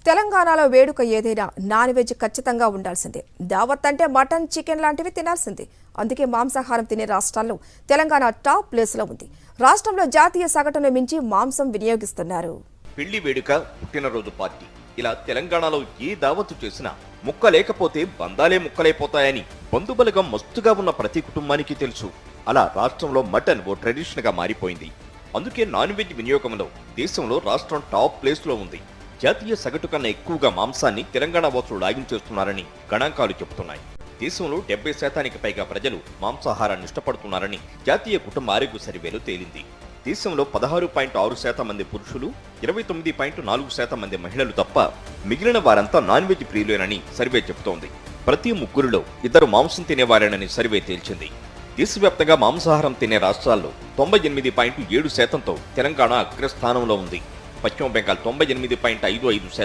తెలంగాణలో వేడుక ఏదైనా నాన్ వెజ్ ఖచ్చితంగా ఉండాల్సిందే. దావత్ అంటే మటన్, చికెన్ లాంటివి తినాల్సిందే. అందుకే మాంసాహారం తినే రాష్ట్రాల్లో తెలంగాణ టాప్ ప్లేస్లో ఉంది. రాష్ట్రంలో జాతీయ సగటును మించి మాంసం వినియోగిస్తున్నారు. పెళ్లి వేడుక, పుట్టినరోజు పార్టీ, ఇలా తెలంగాణలో ఏ దావత్తు చేసినా ముక్క లేకపోతే బంధాలే ముక్కలైపోతాయని బంధుబలగం మస్తుగా ఉన్న ప్రతి కుటుంబానికి తెలుసు. అలా రాష్ట్రంలో మటన్ ఓ ట్రెడిషన్ గా మారిపోయింది. అందుకే నాన్ వెజ్ వినియోగంలో దేశంలో రాష్ట్రం టాప్ ప్లేస్ లో ఉంది. జాతీయ సగటు కన్నా ఎక్కువగా మాంసాన్ని తెలంగాణ వాసులు లాగించేస్తున్నారని గణాంకాలు చెబుతున్నాయి. దేశంలో 70% పైగా ప్రజలు మాంసాహారాన్ని ఇష్టపడుతున్నారని జాతీయ కుటుంబ ఆరోగ్య సర్వేలో తేలింది. దేశంలో 16.6% మంది పురుషులు, 29.4% మంది మహిళలు తప్ప మిగిలిన వారంతా నాన్ వెజ్ ప్రియులేనని సర్వే చెబుతోంది. ప్రతి ముగ్గురిలో ఇద్దరు మాంసం తినేవారేనని సర్వే తేల్చింది. దేశవ్యాప్తంగా మాంసాహారం తినే రాష్ట్రాల్లో 98.7%తో తెలంగాణ అగ్రస్థానంలో ఉంది. పశ్చిమ బెంగాల్ 98.55%